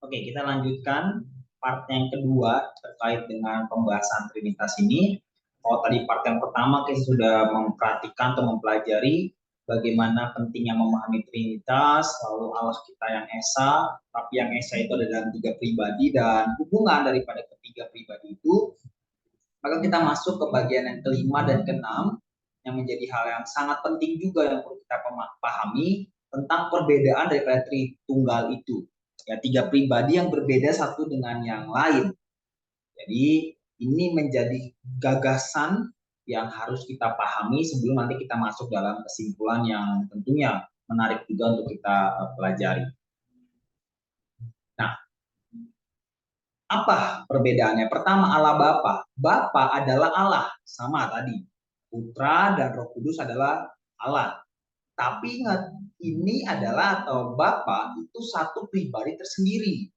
Oke, kita lanjutkan part yang kedua terkait dengan pembahasan Trinitas ini. Kalau tadi part yang pertama kita sudah memperhatikan atau mempelajari bagaimana pentingnya memahami Trinitas, lalu Allah kita yang Esa, tapi yang Esa itu ada dalam tiga pribadi dan hubungan daripada ketiga pribadi itu. Maka kita masuk ke bagian yang kelima dan keenam yang menjadi hal yang sangat penting juga yang perlu kita pahami tentang perbedaan daripada Tritunggal itu. Ya, tiga pribadi yang berbeda satu dengan yang lain. Jadi ini menjadi gagasan yang harus kita pahami sebelum nanti kita masuk dalam kesimpulan yang tentunya menarik juga untuk kita pelajari. Nah, apa perbedaannya? Pertama, Allah Bapa. Bapa adalah Allah, sama tadi. Putra dan Roh Kudus adalah Allah. Tapi ingat, ini adalah atau Bapa itu satu pribadi tersendiri.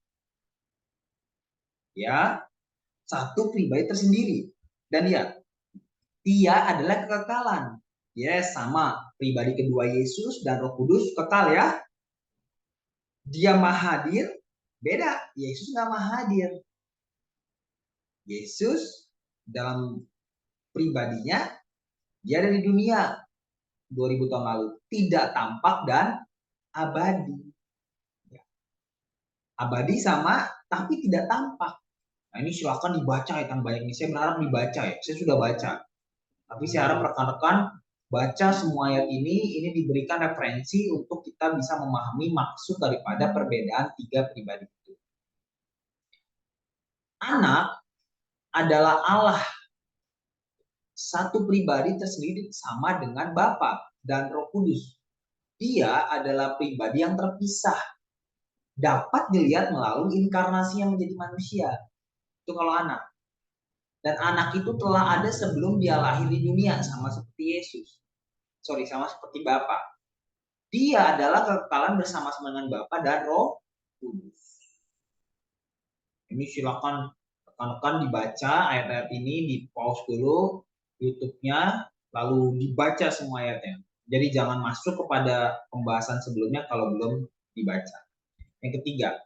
Ya, satu pribadi tersendiri. Dan ya, dia adalah kekekalan. Yes, sama. Pribadi kedua Yesus dan Roh Kudus kekal ya. Dia maha hadir, beda. Yesus nggak maha hadir. Yesus dalam pribadinya, dia dari dunia 2000 tahun lalu. Tidak tampak dan abadi. Abadi sama, tapi tidak tampak. Nah ini silakan dibaca ya, banyak ini. Saya berharap dibaca ya. Saya sudah baca. Tapi saya harap rekan-rekan baca semua ayat ini diberikan referensi untuk kita bisa memahami maksud daripada perbedaan tiga pribadi itu. Anak adalah Allah, satu pribadi tersendiri sama dengan Bapa dan Roh Kudus. Dia adalah pribadi yang terpisah, dapat dilihat melalui inkarnasi yang menjadi manusia. Itu kalau anak. Dan anak itu telah ada sebelum dia lahir di dunia, sama seperti Yesus. Sama seperti Bapa. Dia adalah kekekalan bersama-sama dengan Bapa dan Roh Kudus. Ini silakan rekan-rekan dibaca ayat-ayat ini, di pause dulu YouTube-nya, lalu dibaca semua ayatnya. Jadi jangan masuk kepada pembahasan sebelumnya kalau belum dibaca. Yang ketiga,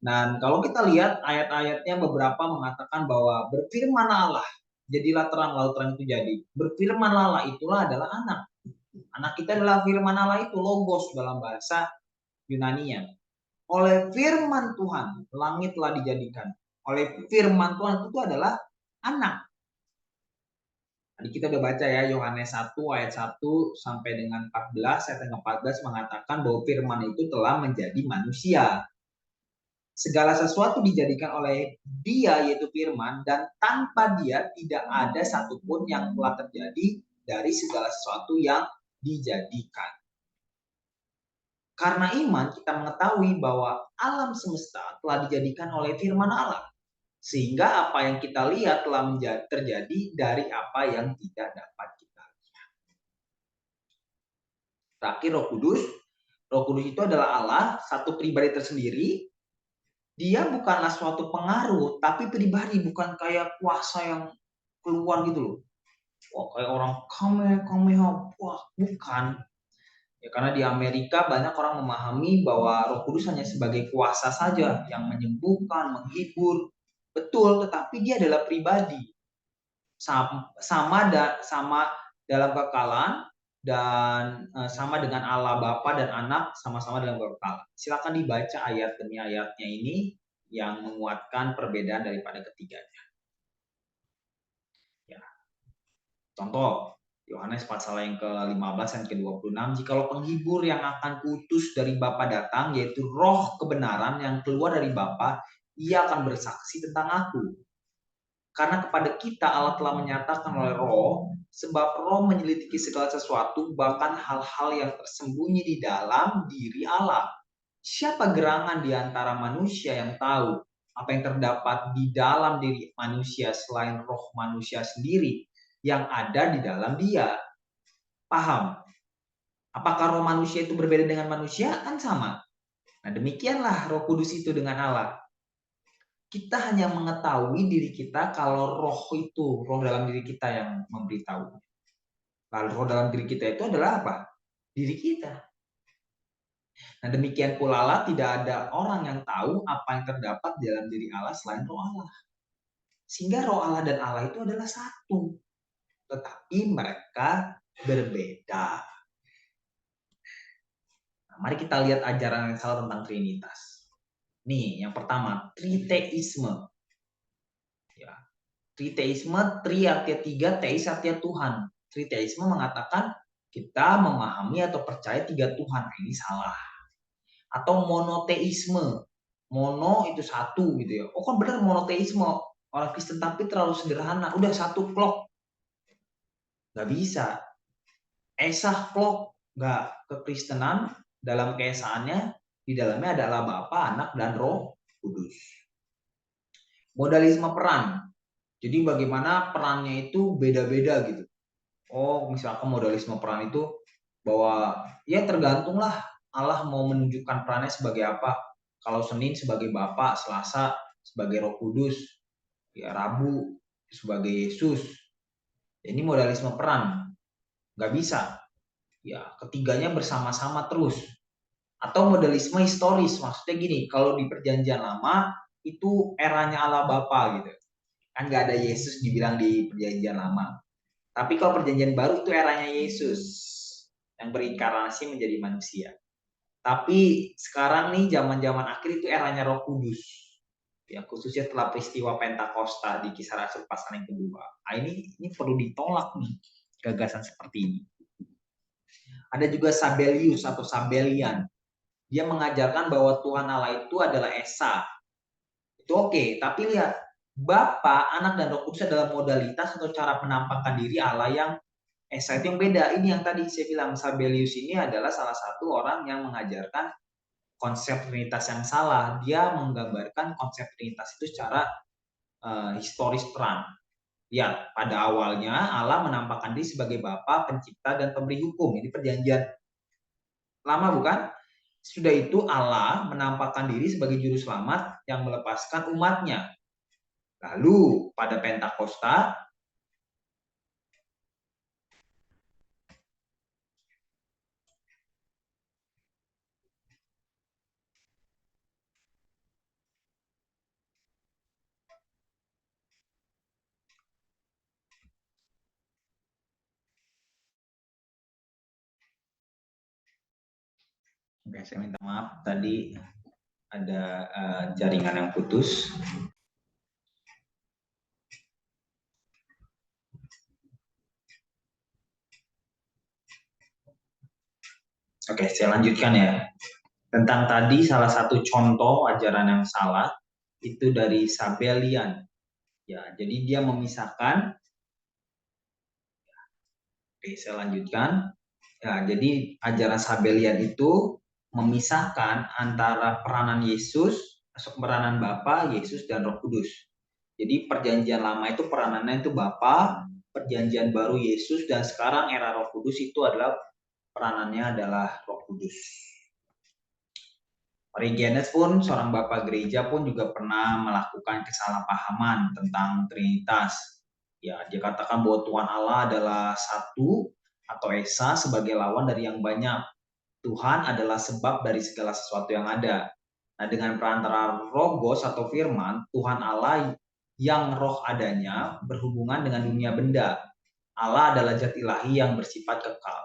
Dan kalau kita lihat ayat-ayatnya beberapa mengatakan bahwa berfirman Allah, jadilah terang lalu terang itu jadi. Berfirman Allah itulah adalah anak. Anak kita adalah firman Allah itu, logos dalam bahasa Yunani-nya. Oleh firman Tuhan, langit telah dijadikan. Oleh firman Tuhan itu adalah anak. Tadi kita udah baca ya, Yohanes 1 ayat 1 sampai dengan 14, ayat 14 mengatakan bahwa firman itu telah menjadi manusia. Segala sesuatu dijadikan oleh dia, yaitu firman, dan tanpa dia tidak ada satupun yang telah terjadi dari segala sesuatu yang dijadikan. Karena iman kita mengetahui bahwa alam semesta telah dijadikan oleh firman Allah. Sehingga apa yang kita lihat telah terjadi dari apa yang tidak dapat kita lihat. Terakhir Roh Kudus. Roh Kudus itu adalah Allah, satu pribadi tersendiri. Dia bukanlah suatu pengaruh, tapi pribadi, bukan kayak kuasa yang keluar gitu loh. Wah, kayak orang kamehameha, wah, bukan. Ya, karena di Amerika banyak orang memahami bahwa Roh Kudus hanya sebagai kuasa saja yang menyembuhkan, menghibur. Betul, tetapi dia adalah pribadi. Sama dalam kekalan dan sama dengan Allah Bapa dan Anak sama-sama dalam kekalan. Silakan dibaca ayat demi ayatnya ini yang menguatkan perbedaan daripada ketiganya. Ya. Contoh, Yohanes pasal yang ke-15 dan ke-26, jikalau penghibur yang akan kuutus dari Bapa datang, yaitu roh kebenaran yang keluar dari Bapa, ia akan bersaksi tentang aku. Karena kepada kita Allah telah menyatakan oleh roh, sebab roh menyelidiki segala sesuatu, bahkan hal-hal yang tersembunyi di dalam diri Allah. Siapa gerangan di antara manusia yang tahu apa yang terdapat di dalam diri manusia selain roh manusia sendiri yang ada di dalam dia? Paham? Apakah roh manusia itu berbeda dengan manusia? Kan sama. Nah, demikianlah Roh Kudus itu dengan Allah. Kita hanya mengetahui diri kita kalau roh itu, roh dalam diri kita yang memberitahu. Lalu roh dalam diri kita itu adalah apa? Diri kita. Nah, demikian pula Allah, tidak ada orang yang tahu apa yang terdapat di dalam diri Allah selain roh Allah. Sehingga roh Allah dan Allah itu adalah satu. Tetapi mereka berbeda. Nah, mari kita lihat ajaran yang salah tentang Trinitas. Nih, yang pertama, triteisme. Ya, triteisme, tri artinya tiga, teis artinya Tuhan. Triteisme mengatakan kita memahami atau percaya tiga Tuhan. Ini salah. Atau monoteisme. Mono itu satu gitu ya. Oh kan benar monoteisme. Orang Kristen tapi terlalu sederhana. Udah satu klok. Gak bisa. Esah klok. Gak, kekristenan dalam keesaannya di dalamnya adalah Bapa, Anak, dan Roh Kudus. Modalisme peran. Jadi bagaimana perannya itu beda-beda gitu. Oh, misalkan modalisme peran itu bahwa ya tergantunglah Allah mau menunjukkan perannya sebagai apa. Kalau Senin sebagai Bapa, Selasa sebagai Roh Kudus, ya Rabu sebagai Yesus. Ini modalisme peran. Nggak bisa. Ya, ketiganya bersama-sama terus. Atau modalisme historis. Maksudnya gini, kalau di perjanjian lama itu eranya Allah Bapa gitu. Kan nggak ada Yesus dibilang di perjanjian lama. Tapi kalau perjanjian baru itu eranya Yesus yang berinkarnasi menjadi manusia. Tapi sekarang nih zaman-zaman akhir itu eranya Roh Kudus. Ya, khususnya setelah peristiwa Pentakosta di Kisah Rasul pasal yang kedua. Nah, ini perlu ditolak nih gagasan seperti ini. Ada juga Sabellius atau Sabellian. Dia mengajarkan bahwa Tuhan Allah itu adalah Esa. Itu oke, tapi lihat Bapa, Anak, dan Roh Kudus adalah modalitas atau cara penampakan diri Allah yang Esa itu yang beda. Ini yang tadi saya bilang, Sabellius ini adalah salah satu orang yang mengajarkan konsep Trinitas yang salah. Dia menggambarkan konsep Trinitas itu secara historis terang. Lihat, pada awalnya Allah menampakkan diri sebagai Bapa, Pencipta, dan Pemberi hukum. Ini perjanjian lama bukan? Sudah itu Allah menampakkan diri sebagai juru selamat yang melepaskan umatnya. Lalu pada Pentakosta, oke, saya minta maaf tadi ada jaringan yang putus. Oke, saya lanjutkan ya. Tentang tadi salah satu contoh ajaran yang salah itu dari Sabellian. Ya, jadi dia memisahkan. Oke, saya lanjutkan. Ya, jadi ajaran Sabellian itu memisahkan antara peranan Yesus, peranan Bapa, Yesus, dan Roh Kudus. Jadi perjanjian lama itu peranannya itu Bapa, perjanjian baru Yesus, dan sekarang era Roh Kudus itu adalah peranannya adalah Roh Kudus. Origenes pun, seorang bapak gereja pun juga pernah melakukan kesalahpahaman tentang Trinitas. Ya, dia katakan bahwa Tuhan Allah adalah satu atau Esa sebagai lawan dari yang banyak. Tuhan adalah sebab dari segala sesuatu yang ada. Nah, dengan perantara Logos atau Firman, Tuhan Allah yang roh adanya berhubungan dengan dunia benda. Allah adalah zat ilahi yang bersifat kekal.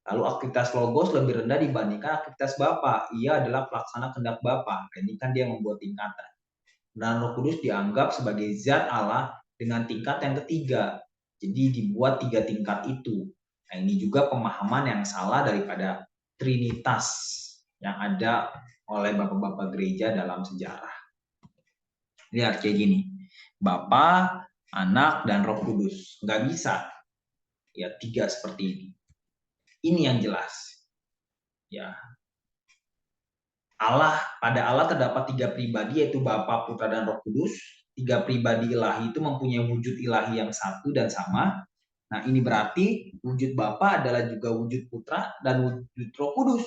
Lalu aktivitas Logos lebih rendah dibandingkan aktivitas Bapa. Ia adalah pelaksana kehendak Bapa. Ini kan dia membuat tingkatan. Dan Roh Kudus dianggap sebagai zat Allah dengan tingkat yang ketiga. Jadi dibuat 3 tingkat itu. Nah, ini juga pemahaman yang salah daripada Trinitas yang ada oleh bapak-bapak gereja dalam sejarah. Lihat kayak gini. Bapa, Anak, dan Roh Kudus. Nggak bisa. Ya, 3 seperti ini. Ini yang jelas. Ya, pada Allah terdapat 3 pribadi yaitu Bapa, Putra, dan Roh Kudus. 3 pribadi ilahi itu mempunyai wujud ilahi yang satu dan sama. Nah, ini berarti wujud Bapa adalah juga wujud Putra dan wujud Roh Kudus.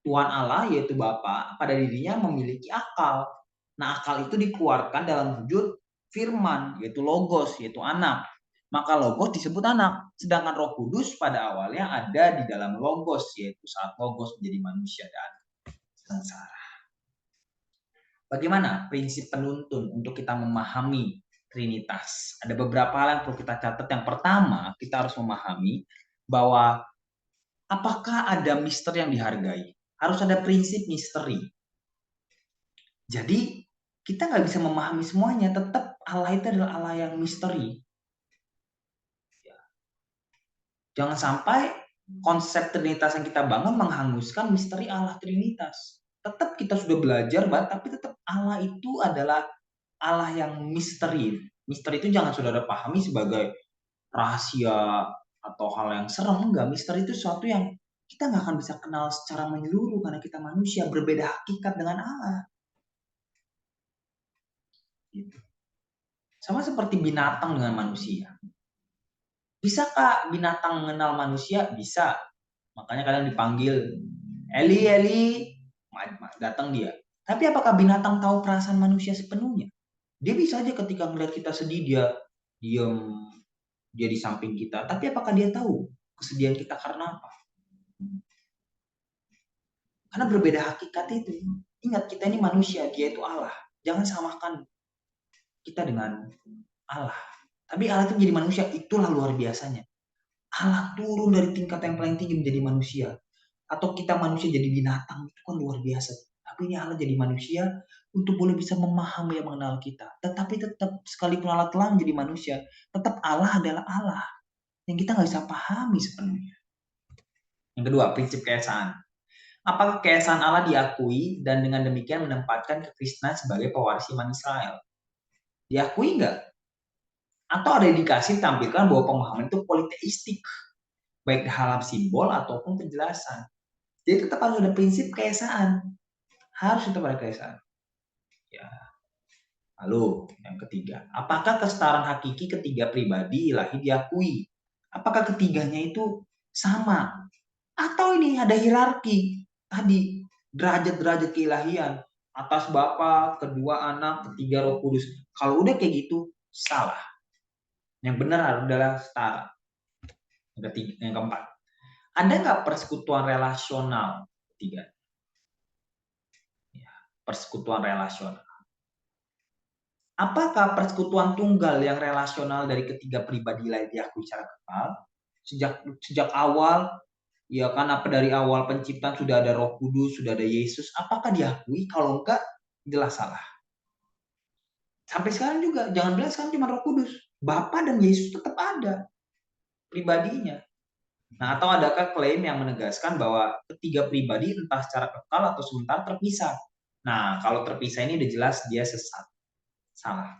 Tuhan Allah yaitu Bapa pada dirinya memiliki akal. Nah, akal itu dikeluarkan dalam wujud firman yaitu logos yaitu anak. Maka logos disebut anak. Sedangkan Roh Kudus pada awalnya ada di dalam logos yaitu saat logos menjadi manusia dan sengsara. Bagaimana prinsip penuntun untuk kita memahami Trinitas? Ada beberapa hal yang perlu kita catat. Yang pertama, kita harus memahami bahwa apakah ada misteri yang dihargai? Harus ada prinsip misteri. Jadi, kita nggak bisa memahami semuanya. Tetap Allah itu adalah Allah yang misteri. Jangan sampai konsep Trinitas yang kita bangun menghanguskan misteri Allah Trinitas. Tetap kita sudah belajar, tapi tetap Allah itu adalah Allah yang misteri. Misteri itu jangan saudara pahami sebagai rahasia atau hal yang serem. Enggak, misteri itu sesuatu yang kita nggak akan bisa kenal secara menyeluruh karena kita manusia, berbeda hakikat dengan Allah. Gitu. Sama seperti binatang dengan manusia. Bisakah binatang mengenal manusia? Bisa. Makanya kadang dipanggil, Eli, Eli, datang dia. Tapi apakah binatang tahu perasaan manusia sepenuhnya? Dia bisa aja ketika melihat kita sedih, dia diam, dia di samping kita. Tapi apakah dia tahu kesedihan kita karena apa? Karena berbeda hakikat itu. Ingat, kita ini manusia, dia itu Allah. Jangan samakan kita dengan Allah. Tapi Allah itu menjadi manusia, itulah luar biasanya. Allah turun dari tingkat yang paling tinggi menjadi manusia. Atau kita manusia jadi binatang, itu kan luar biasa. Tapi ini Allah jadi manusia untuk boleh bisa memahami dan mengenal kita. Tetapi tetap, sekalipun Allah telah menjadi manusia, tetap Allah adalah Allah yang kita nggak bisa pahami sepenuhnya. Yang kedua, prinsip keesaan. Apakah keesaan Allah diakui dan dengan demikian menempatkan kekristenan sebagai pewaris iman Israel? Diakui nggak? Atau ada indikasi ditampilkan bahwa pemahaman itu politeistik, baik dalam simbol ataupun penjelasan. Jadi tetap harus ada prinsip keesaan. Harus tetap ada keesaan. Ya. Lalu yang ketiga, apakah kesetaraan hakiki ketiga pribadi ilahi diakui? Apakah ketiganya itu sama? Atau ini ada hierarki? Tadi derajat-derajat keilahian, atas Bapa, kedua Anak, ketiga Roh Kudus. Kalau udah kayak gitu, salah. Yang benar adalah setara. Yang keempat, ada nggak persekutuan relasional? Ketiga, ya, persekutuan relasional. Apakah persekutuan tunggal yang relasional dari ketiga pribadi lain diakui secara kekal? Sejak awal, ya kan, apa dari awal penciptaan sudah ada Roh Kudus, sudah ada Yesus. Apakah diakui? Kalau enggak, jelas salah. Sampai sekarang juga, jangan bilang sekarang cuma Roh Kudus. Bapa dan Yesus tetap ada pribadinya. Nah, atau adakah klaim yang menegaskan bahwa ketiga pribadi entah secara kekal atau sementara terpisah? Nah, kalau terpisah ini udah jelas dia sesat. Salah.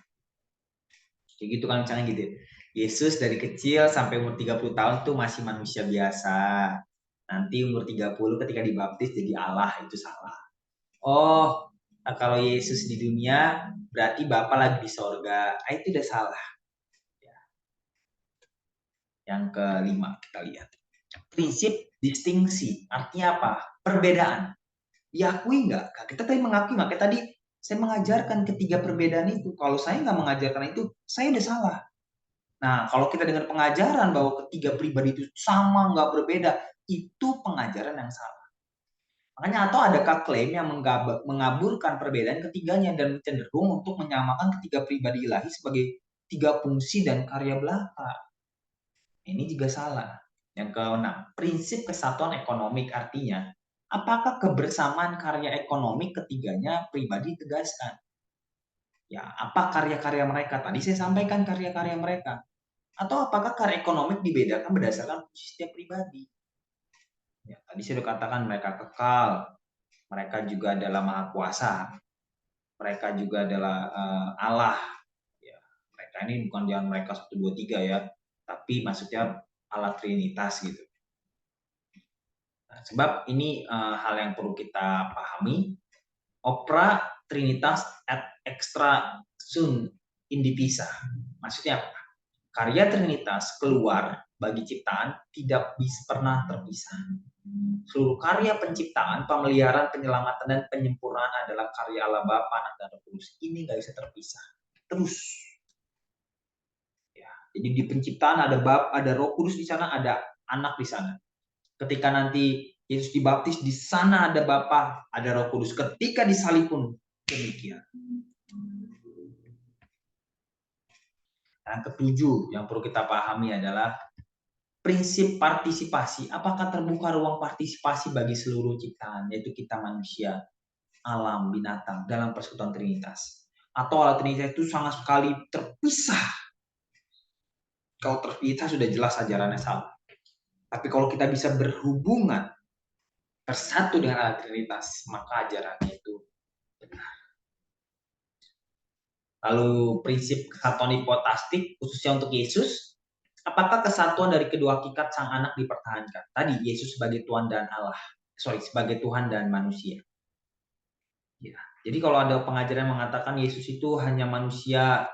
Kayak gitu kan misalnya gitu. Yesus dari kecil sampai umur 30 tahun tuh masih manusia biasa. Nanti umur 30 ketika dibaptis jadi Allah, itu salah. Oh, kalau Yesus di dunia berarti Bapa lagi di sorga. Itu udah salah. Yang kelima kita lihat. Prinsip distingsi. Artinya apa? Perbedaan. Diakui nggak? Kita tadi mengakui, makanya tadi saya mengajarkan ketiga perbedaan itu. Kalau saya nggak mengajarkan itu, saya udah salah. Nah, kalau kita dengar pengajaran bahwa ketiga pribadi itu sama, nggak berbeda, itu pengajaran yang salah. Makanya atau adakah klaim yang mengaburkan perbedaan ketiganya dan cenderung untuk menyamakan ketiga pribadi ilahi sebagai tiga fungsi dan karya belaka. Ini juga salah. Yang keenam, prinsip kesatuan ekonomik, artinya apakah kebersamaan karya ekonomi ketiganya pribadi tegaskan? Ya, apa karya-karya mereka? Tadi saya sampaikan karya-karya mereka. Atau apakah karya ekonomi dibedakan berdasarkan fungsi setiap pribadi? Ya, tadi saya sudah katakan mereka kekal, mereka juga adalah maha kuasa, mereka juga adalah Allah. Ya, mereka ini bukan jangan mereka 1, 2, 3 ya, tapi maksudnya Allah Trinitas gitu. Nah, sebab ini hal yang perlu kita pahami. Opera Trinitas et extra sun indivisa. Maksudnya apa? Karya Trinitas keluar bagi ciptaan tidak bisa pernah terpisah. Seluruh karya penciptaan, pemeliharaan, penyelamatan, dan penyempurnaan adalah karya Allah Bapa, Anak, dan Roh Kudus. Ini nggak bisa terpisah. Terus. Ya, jadi di penciptaan ada Bapa, ada Roh Kudus di sana, ada Anak di sana. Ketika nanti Yesus dibaptis, di sana ada Bapa, ada Roh Kudus. Ketika disalib pun demikian. Yang ketujuh yang perlu kita pahami adalah prinsip partisipasi. Apakah terbuka ruang partisipasi bagi seluruh ciptaan, yaitu kita manusia, alam, binatang, dalam persekutuan Trinitas? Atau Allah Trinitas itu sangat sekali terpisah? Kalau terpisah sudah jelas ajarannya salah. Tapi kalau kita bisa berhubungan, bersatu dengan Allah Trinitas, maka ajarannya itu benar. Lalu prinsip kesatuan hipotastik, khususnya untuk Yesus, apakah kesatuan dari kedua hakikat sang anak dipertahankan? Tadi Yesus sebagai Tuhan dan Allah, sebagai Tuhan dan manusia. Ya. Jadi kalau ada pengajaran yang mengatakan Yesus itu hanya manusia,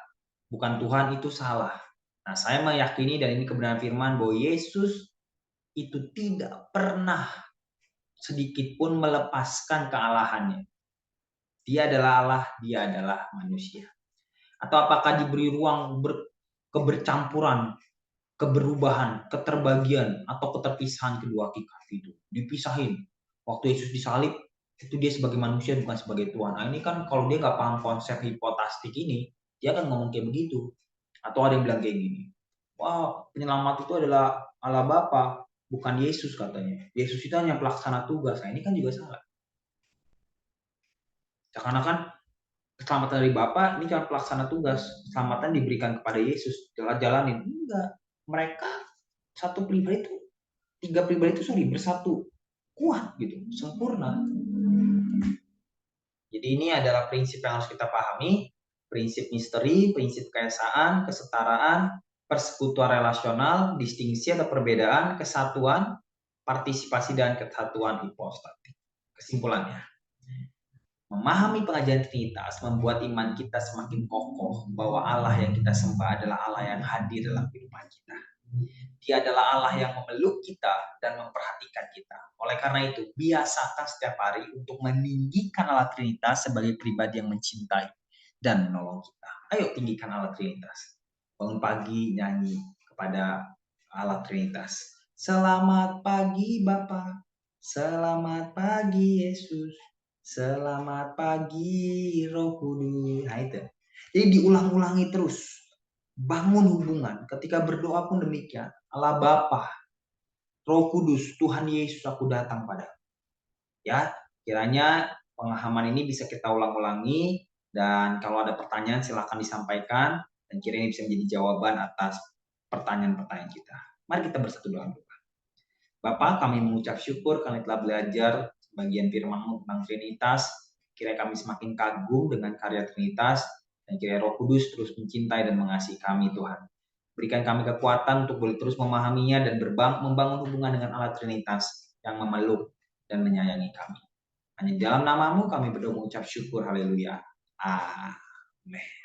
bukan Tuhan, itu salah. Nah, saya meyakini dan ini kebenaran firman bahwa Yesus itu tidak pernah sedikit pun melepaskan kealahannya. Dia adalah Allah, dia adalah manusia. Atau apakah diberi ruang kebercampuran, keberubahan, keterbagian, atau keterpisahan kedua hakikat itu? Dipisahin. Waktu Yesus disalib, itu dia sebagai manusia bukan sebagai Tuhan. Nah ini kan kalau dia nggak paham konsep hipotastik ini, dia akan ngomong kayak begitu. Atau ada yang bilang kayak gini, wah penyelamat itu adalah Allah Bapa, bukan Yesus katanya. Yesus itu hanya pelaksana tugas. Nah ini kan juga salah. Karena kan keselamatan dari Bapa ini cuma pelaksana tugas. Keselamatan diberikan kepada Yesus, jalanin. Enggak. Mereka satu pribadi itu, tiga pribadi itu bersatu. Kuat gitu, sempurna. Jadi ini adalah prinsip yang harus kita pahami. Prinsip misteri, prinsip keesaan, kesetaraan, persekutuan relasional, distingsi atau perbedaan, kesatuan, partisipasi dan kesatuan hipostatik. Kesimpulannya, memahami pengajaran Trinitas membuat iman kita semakin kokoh bahwa Allah yang kita sembah adalah Allah yang hadir dalam kehidupan kita. Dia adalah Allah yang memeluk kita dan memperhatikan kita. Oleh karena itu, biasakan setiap hari untuk meninggikan Allah Trinitas sebagai pribadi yang mencintai dan menolong kita. Ayo tinggikan Allah Trinitas. Bangun pagi nyanyi kepada Allah Trinitas. Selamat pagi Bapa, selamat pagi Yesus, selamat pagi Roh Kudus. Nah itu. Jadi diulang-ulangi terus. Bangun hubungan. Ketika berdoa pun demikian. Allah Bapa, Roh Kudus, Tuhan Yesus, aku datang padamu. Ya, kiranya pemahaman ini bisa kita ulang-ulangi. Dan kalau ada pertanyaan silahkan disampaikan. Dan kiranya bisa menjadi jawaban atas pertanyaan-pertanyaan kita. Mari kita bersatu dalam doa. Bapak, kami mengucap syukur kami telah belajar bagian firman-Mu tentang Trinitas. Kiranya kami semakin kagum dengan karya Trinitas. Dan kiranya Roh Kudus terus mencintai dan mengasihi kami, Tuhan. Berikan kami kekuatan untuk boleh terus memahaminya dan membangun hubungan dengan Allah Trinitas yang memeluk dan menyayangi kami. Hanya dalam nama-Mu kami berdoa mengucap syukur. Haleluya. Amin.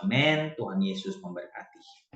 Amin. Tuhan Yesus memberkati.